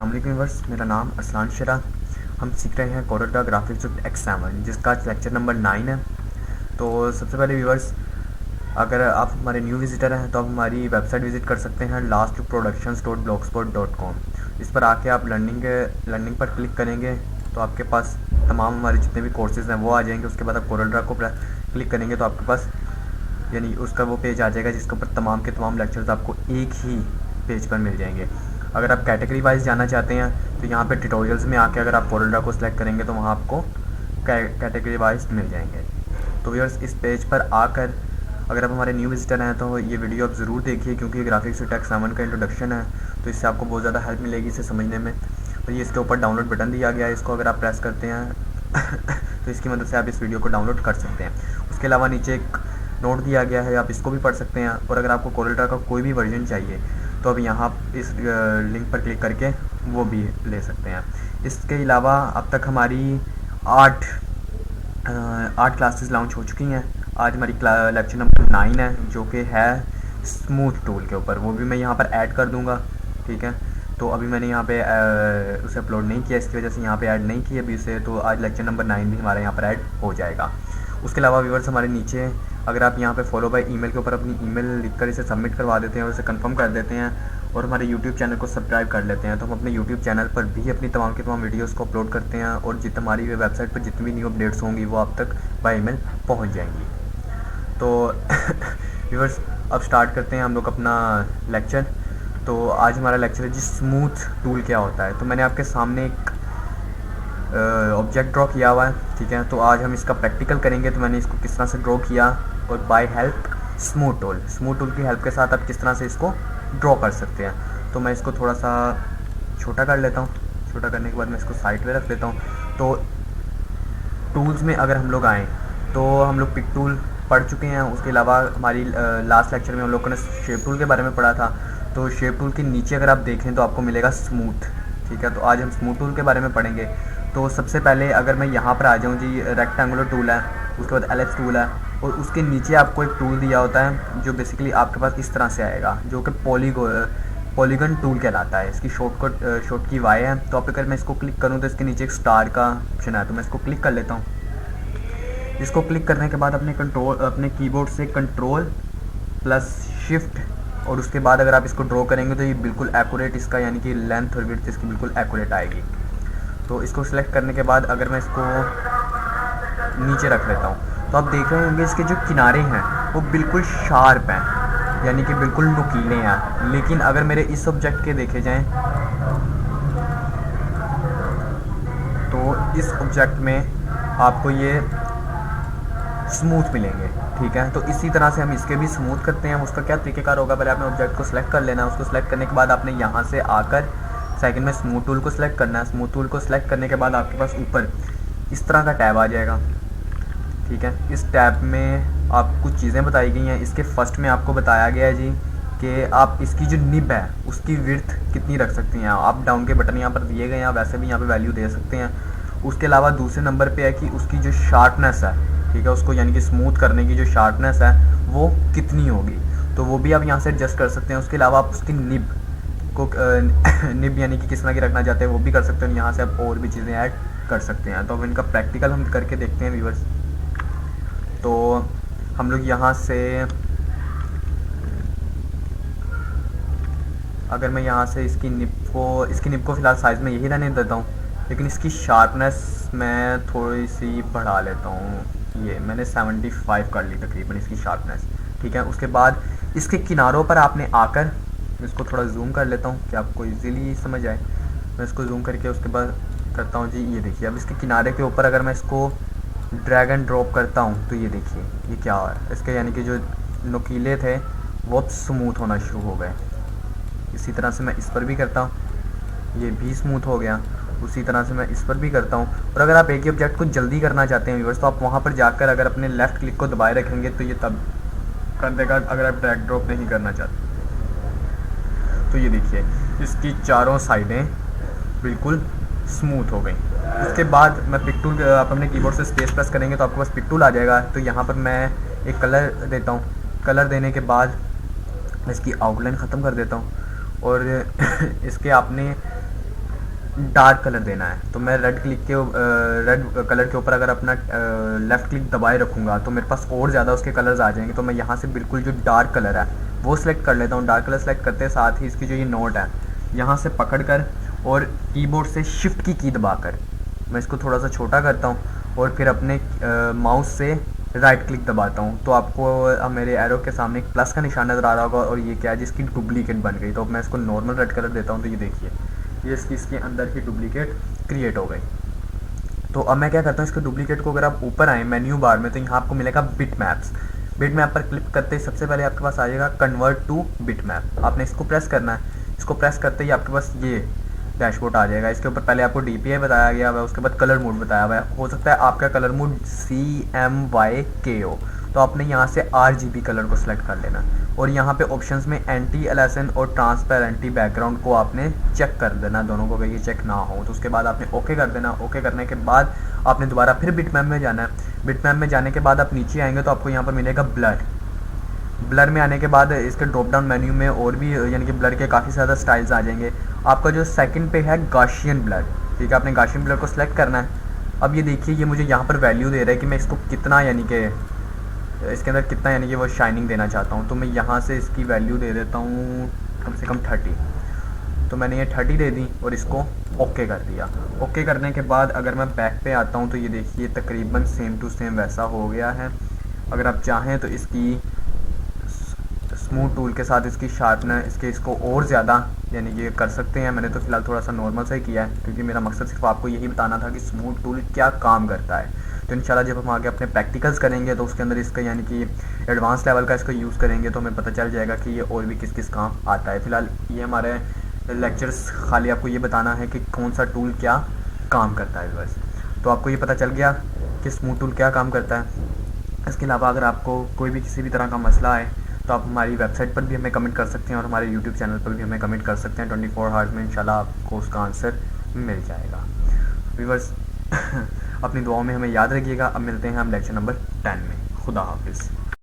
अस्सलामुअलैकुम व्यूअर्स, मेरा नाम अरसलान शेरा। हम सीख रहे हैं कोरोडा ग्राफिक्स X7 जिसका लेक्चर नंबर 9 है। तो सबसे पहले व्यूअर्स, अगर आप हमारे न्यू विजिटर हैं तो आप हमारी वेबसाइट विज़िट कर सकते हैं lastproductions.blogspot.com। इस पर आके आप लर्निंग पर क्लिक करेंगे तो आपके पास तमाम हमारे जितने भी कोर्सेज़ हैं वो आ जाएंगे। उसके बाद आप कोरोडा को क्लिक करेंगे तो आपके पास यानी उसका वो पेज आ जाएगा जिसके ऊपर तमाम के तमाम लेक्चर्स आपको एक ही पेज पर मिल जाएंगे। अगर आप कैटेगरी वाइज जाना चाहते हैं तो यहाँ पे ट्यूटोरियल्स में आके अगर आप कोरोडा को सिलेक्ट करेंगे तो वहाँ आपको कैटेगरी वाइज मिल जाएंगे। तो व्यूअर्स, इस पेज पर आकर अगर आप हमारे न्यू विजिटर हैं तो ये वीडियो आप ज़रूर देखिए, क्योंकि ग्राफिक्स X7 का इंट्रोडक्शन है तो इससे आपको बहुत ज़्यादा हेल्प मिलेगी इसे समझने में। और ये इसके ऊपर डाउनलोड बटन दिया गया है, इसको अगर आप प्रेस करते हैं तो इसकी मदद से आप इस वीडियो को डाउनलोड कर सकते हैं। उसके अलावा नीचे एक नोट दिया गया है, आप इसको भी पढ़ सकते हैं। और अगर आपको कोरोडा का कोई भी वर्जन चाहिए तो अब यहाँ इस लिंक पर क्लिक करके वो भी ले सकते हैं। इसके अलावा अब तक हमारी 8 क्लासेस लॉन्च हो चुकी हैं। आज हमारी लेक्चर नंबर 9 है जो कि है स्मूथ टूल के ऊपर। वो भी मैं यहाँ पर ऐड कर दूँगा, ठीक है। तो अभी मैंने यहाँ पे उसे अपलोड नहीं किया, इसकी वजह से यहाँ पे ऐड नहीं किया अभी उसे। तो आज लेक्चर नंबर 9 भी हमारे यहाँ पर ऐड हो जाएगा। उसके अलावा व्यूअर्स, हमारे नीचे अगर आप यहाँ पे फॉलो बाय ईमेल के ऊपर अपनी ईमेल लिखकर इसे सबमिट करवा देते हैं और इसे कंफर्म कर देते हैं और हमारे यूट्यूब चैनल को सब्सक्राइब कर लेते हैं तो हम अपने यूट्यूब चैनल पर भी अपनी तमाम की तमाम वीडियोस को अपलोड करते हैं और हमारी वेबसाइट पर जितनी भी न्यू अपडेट्स होंगी वो आप तक बाय ईमेल पहुँच जाएंगी। तो व्यूअर्स, अब स्टार्ट करते हैं हम लोग अपना लेक्चर। तो आज हमारा लेक्चर है जी स्मूथ टूल क्या होता है। तो मैंने आपके सामने एक ऑब्जेक्ट ड्रॉ किया हुआ है, ठीक है। तो आज हम इसका प्रैक्टिकल करेंगे। तो मैंने इसको किस तरह से ड्रॉ किया और बाय हेल्प स्मूथ टूल की हेल्प के साथ आप किस तरह से इसको ड्रॉ कर सकते हैं। तो मैं इसको थोड़ा सा छोटा कर लेता हूँ। छोटा करने के बाद मैं इसको साइड पे रख लेता हूँ। तो टूल्स में अगर हम लोग आएँ तो हम लोग पिक टूल पढ़ चुके हैं। उसके अलावा हमारी लास्ट लेक्चर में हम लोगों ने शेप टूल के बारे में पढ़ा था। तो शेप टूल के नीचे अगर आप देखें तो आपको मिलेगा स्मूथ, ठीक है। तो आज हम स्मूथ टूल के बारे में पढ़ेंगे। तो सबसे पहले अगर मैं यहाँ पर आ जाऊँ जी, रेक्टेंगुलर टूल है, उसके बाद एलिप्स टूल है और उसके नीचे आपको एक टूल दिया होता है जो बेसिकली आपके पास इस तरह से आएगा, जो कि पॉलीगन टूल कहलाता है। इसकी शॉर्ट की वाई है। तो अब अगर मैं इसको क्लिक करूँ तो इसके नीचे एक स्टार का ऑप्शन है, तो मैं इसको क्लिक कर लेता हूँ। इसको क्लिक करने के बाद अपने कीबोर्ड से कंट्रोल प्लस शिफ्ट और उसके बाद अगर आप इसको ड्रॉ करेंगे तो ये बिल्कुल एक्यूरेट इसका यानी कि लेंथ और विड्थ इसकी बिल्कुल एक्यूरेट आएगी। तो इसको सिलेक्ट करने के बाद अगर मैं इसको नीचे रख लेता हूँ तो आप देख रहे होंगे इसके जो किनारे हैं वो बिल्कुल शार्प हैं, यानी कि बिल्कुल नुकीले हैं। लेकिन अगर मेरे इस ऑब्जेक्ट के देखे जाएं तो इस ऑब्जेक्ट में आपको ये स्मूथ मिलेंगे, ठीक है। तो इसी तरह से हम इसके भी स्मूथ करते हैं। उसका क्या तरीकेकार होगा, पहले आपने ऑब्जेक्ट को सिलेक्ट कर लेना है। उसको सिलेक्ट करने के बाद आपने यहाँ से आकर सेकंड में स्मूथ टूल को सिलेक्ट करना है। स्मूथ टूल को सिलेक्ट करने के बाद आपके पास ऊपर इस तरह का टैब आ जाएगा, ठीक है। इस टैब में आपको कुछ चीज़ें बताई गई हैं। इसके फर्स्ट में आपको बताया गया है जी कि आप इसकी जो निब है उसकी विड्थ कितनी रख सकती हैं। अप डाउन के बटन यहाँ पर दिए गए हैं, वैसे भी यहाँ पे वैल्यू दे सकते हैं। उसके अलावा दूसरे नंबर पे है कि उसकी जो शार्पनेस है, ठीक है, उसको यानी कि स्मूथ करने की जो शार्पनेस है वो कितनी होगी, तो वो भी आप यहाँ से एडजस्ट कर सकते हैं। उसके अलावा आप उसकी निब को निब यानी कि किस तरह की रखना चाहते हैं वो भी कर सकते हैं। यहाँ से आप और भी चीज़ें ऐड कर सकते हैं। तो अब इनका प्रैक्टिकल हम करके देखते हैं व्यूअर्स। तो हम लोग यहाँ से अगर मैं यहाँ से इसकी निब को फ़िलहाल साइज़ में यही रहने देता हूँ, लेकिन इसकी शार्पनेस मैं थोड़ी सी बढ़ा लेता हूँ। ये मैंने 75 कर ली तकरीबन इसकी शार्पनेस, ठीक है। उसके बाद इसके किनारों पर आपने आकर, इसको थोड़ा जूम कर लेता हूँ कि आपको इजीली समझ आए। मैं इसको जूम करके उसके बाद करता हूँ जी, ये देखिए। अब इसके किनारे के ऊपर अगर मैं इसको ड्रैग एंड ड्रॉप करता हूँ तो ये देखिए ये क्या हो रहा है। इसके यानी कि जो नुकीले थे वो अब स्मूथ होना शुरू हो गए। इसी तरह से मैं इस पर भी करता हूँ, ये भी स्मूथ हो गया। उसी तरह से मैं इस पर भी करता हूँ। और अगर आप एक ही ऑब्जेक्ट को जल्दी करना चाहते हैं व्यूअर्स तो आप वहाँ पर जाकर अगर अपने लेफ़्ट क्लिक को दबाए रखेंगे तो ये तब कर देगा। अगर आप ड्रैग ड्रॉप नहीं करना चाहते तो ये देखिए इसकी चारों साइडें बिल्कुल स्मूथ हो गई। उसके बाद मैं पिक टूल, आप अपने कीबोर्ड से स्पेस प्रेस करेंगे तो आपके पास पिक टूल आ जाएगा। तो यहाँ पर मैं एक कलर देता हूँ। कलर देने के बाद मैं इसकी आउटलाइन ख़त्म कर देता हूँ और इसके आपने डार्क कलर देना है। तो मैं रेड क्लिक के रेड कलर के ऊपर अगर अपना लेफ़्ट क्लिक दबाए रखूँगा तो मेरे पास और ज़्यादा उसके कलर्स आ जाएंगे। तो मैं यहाँ से बिल्कुल जो डार्क कलर है वो सिलेक्ट कर लेता हूँ। डार्क कलर सेलेक्ट करते साथ ही इसकी जो ये नोट है यहाँ से पकड़ कर और कीबोर्ड से शिफ्ट की दबाकर मैं इसको थोड़ा सा छोटा करता हूँ और फिर अपने माउस से राइट क्लिक दबाता हूँ। तो आपको मेरे एरो के सामने एक प्लस का निशान नज़र आ रहा होगा और ये क्या है, जिसकी डुप्लीकेट बन गई। तो अब मैं इसको नॉर्मल रेड कलर देता हूँ। तो ये देखिए ये इसके अंदर की डुप्लीकेट क्रिएट हो गई। तो अब मैं क्या करता हूँ, इसके डुप्लीकेट को अगर आप ऊपर आए मेन्यू बार में तो यहाँ आपको मिलेगा बिट मैप्स। बिट मैप पर क्लिक करते ही सबसे पहले आपके पास आ जाएगा कन्वर्ट टू बिट मैप। आपने इसको प्रेस करना है। इसको प्रेस करते ही आपके पास ये डैशबोर्ड आ जाएगा। इसके ऊपर पहले आपको DPI बताया गया है, उसके बाद कलर मोड बताया हुआ है। हो सकता है आपका कलर मोड CMYK हो, तो आपने यहाँ से RGB कलर को सिलेक्ट कर लेना और यहाँ पे ऑप्शंस में एंटी एलेसन और ट्रांसपेरेंटी बैकग्राउंड को आपने चेक कर देना, दोनों को ये चेक ना हो। तो उसके बाद आपने ओके कर देना। ओके करने के बाद आपने दोबारा फिर बिटमैप में जाना है। बिटमैप में जाने के बाद आप नीचे आएंगे तो आपको यहाँ पर मिलेगा ब्लर। ब्लर में आने के बाद इसके ड्रॉप डाउन मेन्यू में और भी यानी कि ब्लर के काफ़ी ज़्यादा स्टाइल्स आ जाएंगे। आपका जो सेकंड पे है गाशियन ब्लर, ठीक है, आपने गाशियन ब्लर को सिलेक्ट करना है। अब ये देखिए ये मुझे यहाँ पर वैल्यू दे रहा है कि मैं इसको कितना यानी कि इसके अंदर कितना यानी कि वो शाइनिंग देना चाहता हूँ। तो मैं यहाँ से इसकी वैल्यू दे देता हूँ कम से कम 30। तो मैंने ये 30 दे दी और इसको ओके कर दिया। ओके करने के बाद अगर मैं बैक पे आता हूँ तो ये देखिए तकरीबन सेम टू सेम वैसा हो गया है। अगर आप चाहें तो इसकी स्मूथ टूल के साथ इसकी शार्पनर इसको और ज़्यादा यानी कि कर सकते हैं। मैंने तो फ़िलहाल थोड़ा सा नॉर्मल सा ही किया है क्योंकि मेरा मकसद सिर्फ आपको यही बताना था कि स्मूथ टूल क्या काम करता है। तो इंशाल्लाह जब हम आगे अपने प्रैक्टिकल्स करेंगे तो उसके अंदर इसका यानी कि एडवांस लेवल का इसको यूज़ करेंगे तो हमें पता चल जाएगा कि ये और भी किस किस काम आता है। फ़िलहाल ये हमारे लेक्चर्स खाली आपको ये बताना है कि कौन सा टूल क्या काम करता है बस। तो आपको ये पता चल गया कि स्मूथ टूल क्या काम करता है। इसके अलावा अगर आपको कोई भी किसी भी तरह का मसला है तो आप हमारी वेबसाइट पर भी हमें कमेंट कर सकते हैं और हमारे यूट्यूब चैनल पर भी हमें कमेंट कर सकते हैं। 24 आवर्स में इंशाल्लाह आपको उसका आंसर मिल जाएगा। व्यूअर्स अपनी दुआओं में हमें याद रखिएगा। अब मिलते हैं हम लेक्चर नंबर 10 में। खुदा हाफिज़।